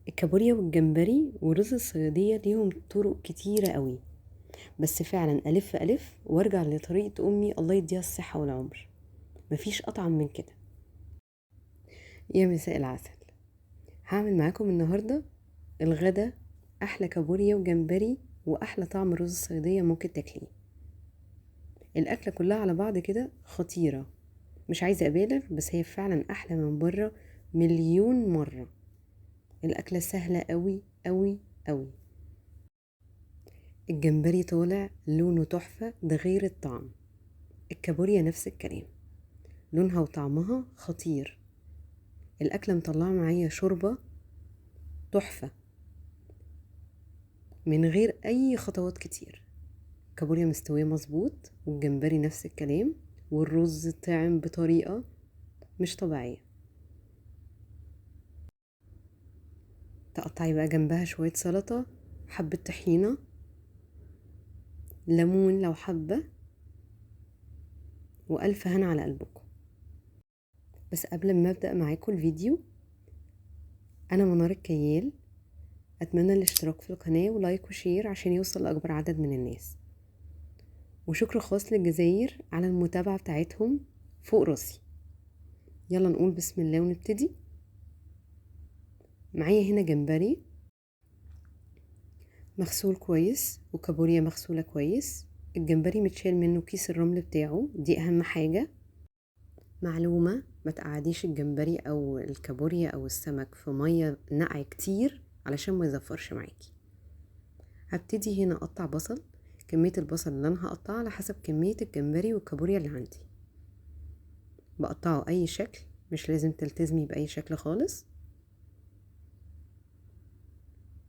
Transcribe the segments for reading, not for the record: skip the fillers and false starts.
الكابوريا والجمبري ورز الصيادية ليهم طرق كتيرة قوي. بس فعلا ألف ألف وارجع لطريقة أمي الله يديها الصحة والعمر. مفيش أطعم من كده. يا مساء العسل. هعمل معاكم النهاردة الغدا أحلى كابوريا وجمبري وأحلى طعم رز الصيادية ممكن تاكليه. الأكلة كلها على بعض كده خطيرة، مش عايزة أبالغ بس هي فعلا أحلى من بره مليون مرة. الأكلة سهلة قوي قوي قوي. الجمبري طالع لونه تحفة، ده غير الطعم. الكابوريا نفس الكلام، لونها وطعمها خطير. الأكلة مطلعة معايا شوربة تحفة من غير أي خطوات كتير. الكابوريا مستوية مظبوط والجمبري نفس الكلام، والرز طعم بطريقة مش طبيعية. تقطعي بقى جنبها شوية سلطة، حبة طحينة، ليمون لو حبة، وألف هنا على قلبكم. بس قبل ما أبدأ معاكم الفيديو، أنا منار الكيال. أتمنى الاشتراك في القناة ولايك وشير عشان يوصل لأكبر عدد من الناس، وشكر خاص للجزائر على المتابعة بتاعتهم فوق راسي. يلا نقول بسم الله ونبتدي. معايا هنا جمبري مغسول كويس وكابوريا مغسولة كويس. الجمبري متشال منه كيس الرمل بتاعه، دي أهم حاجة. معلومة: ما تقعديش الجمبري أو الكابوريا أو السمك في مية نقع كتير علشان ما يزفرش معاكي. هبتدي هنا أقطع بصل. كمية البصل اللي أنا هقطعها على حسب كمية الجمبري والكابوريا اللي عندي. بقطعه أي شكل، مش لازم تلتزمي بأي شكل خالص.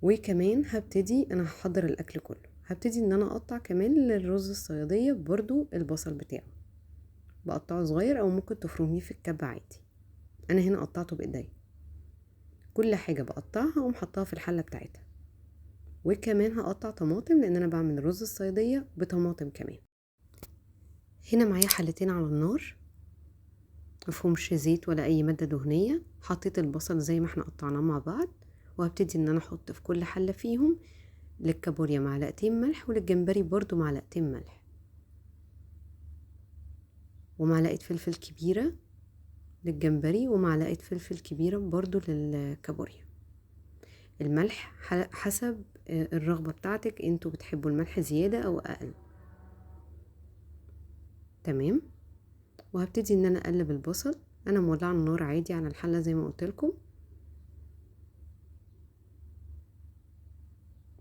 وكمان هبتدي أنا هحضر الأكل كله، هبتدي إن أنا أقطع كمان للرز الصيادية برضو البصل بتاعه. بقطعه صغير أو ممكن تفرميه في الكب عادي. أنا هنا قطعته بإيدي. كل حاجة بقطعها ومحطها في الحلة بتاعتها. وكمان هقطع طماطم لأن أنا بعمل رز الصيادية بطماطم كمان. هنا معايا حلتين على النار، مفهومش زيت ولا أي مادة دهنية. حطيت البصل زي ما احنا قطعناه مع بعض، وهبتدي إن أنا أحط في كل حلة فيهم للكابوريا معلقتين ملح، وللجمبري برضو معلقتين ملح، ومعلقة فلفل كبيرة للجمبري، ومعلقة فلفل كبيرة برضو للكابوريا. الملح حسب الرغبة بتاعتك، انتوا بتحبوا الملح زيادة او اقل. تمام. وهبتدي ان انا اقلب البصل. انا مولعه النار عادي على الحلة زي ما قلت لكم.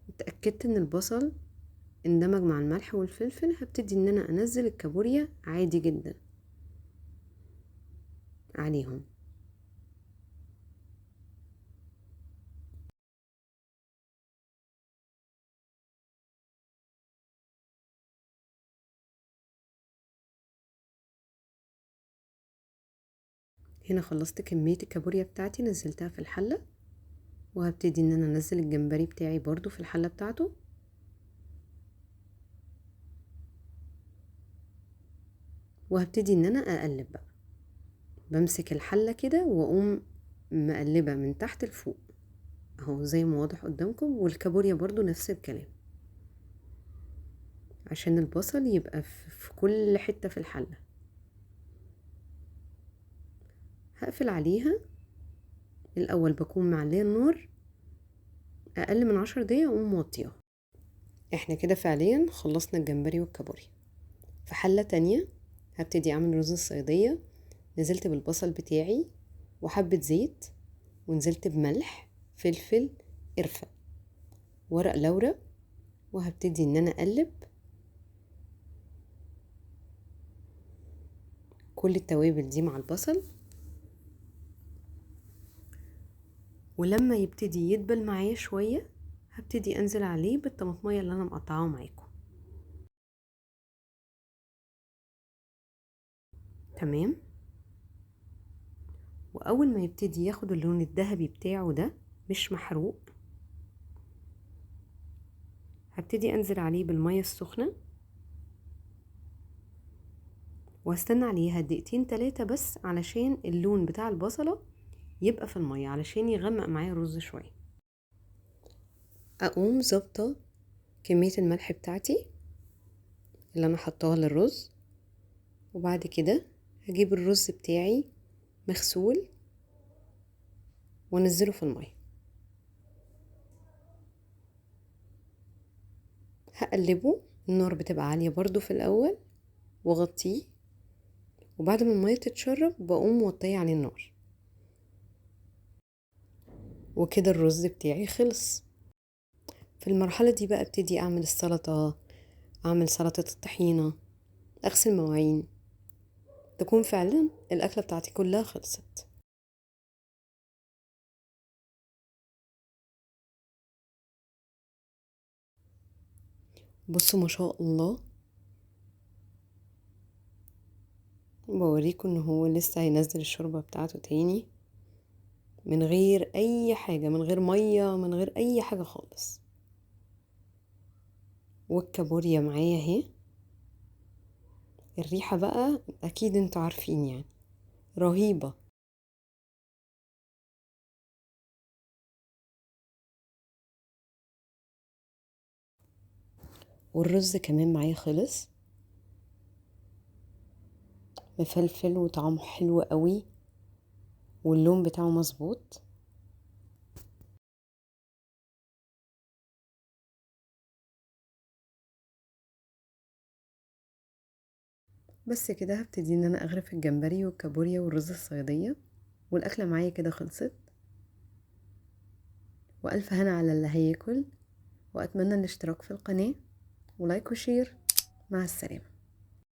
اتأكدت ان البصل اندمج مع الملح والفلفل، هبتدي ان انا انزل الكابوريا عادي جدا عليهم. هنا خلصت كمية الكابوريا بتاعتي، نزلتها في الحلة، وهبتدي ان انا انزل الجمبري بتاعي برضو في الحلة بتاعته. وهبتدي ان انا اقلب بقى، بمسك الحلة كده واقوم مقلبة من تحت لفوق اهو زي ما واضح قدامكم. والكابوريا برضو نفس الكلام، عشان البصل يبقى في كل حتة في الحلة. هقفل عليها الاول، بكون معلية النار اقل من 10 دقايق واقوم موطيها. احنا كده فعليا خلصنا الجمبري والكابوريا. في حلة تانية هبتدي اعمل رز الصيادية. نزلت بالبصل بتاعي وحبة زيت، ونزلت بملح، فلفل، قرفة، ورق لورا، وهبتدي ان انا اقلب كل التوابل دي مع البصل. ولما يبتدي يدبل معايا شوية هبتدي انزل عليه بالطماطمية اللي انا مقطعاها معاكم. تمام. واول ما يبتدي ياخد اللون الذهبي بتاعه ده، مش محروق، هبتدي انزل عليه بالمية السخنة، وهستنى عليها دقيقتين 3 بس علشان اللون بتاع البصلة يبقى في المية، علشان يغمق معايا الرز شوية. اقوم ظابطه كميه الملح بتاعتي اللي انا حطاها للرز، وبعد كده هجيب الرز بتاعي مغسول وانزله في الميه، هقلبه. النار بتبقى عاليه برضو في الاول واغطيه، وبعد ما الميه تتشرب بقوم موطيه عليه النار. وكده الرز بتاعي خلص. في المرحله دي بقى ابتدي اعمل السلطه، اعمل سلطه الطحينه، اغسل مواعين، تكون فعلا الاكله بتاعتي كلها خلصت. بصوا ما شاء الله، بوريكم ان هو لسه هينزل الشوربه بتاعته تاني من غير اي حاجه، من غير ميه، من غير اي حاجه خالص. والكابوريا معايا اهي. الريحه بقى اكيد انتوا عارفين يعني رهيبه. والرز كمان معايا خلص، مفلفل وطعمه حلو قوي واللون بتاعه مظبوط. بس كده هبتدي ان انا اغرف الجمبري والكابوريا والرز الصياديه، والاكله معايا كده خلصت. والف هنا على اللي هياكل، واتمنى الاشتراك في القناه ولايك وشير. مع السلامه.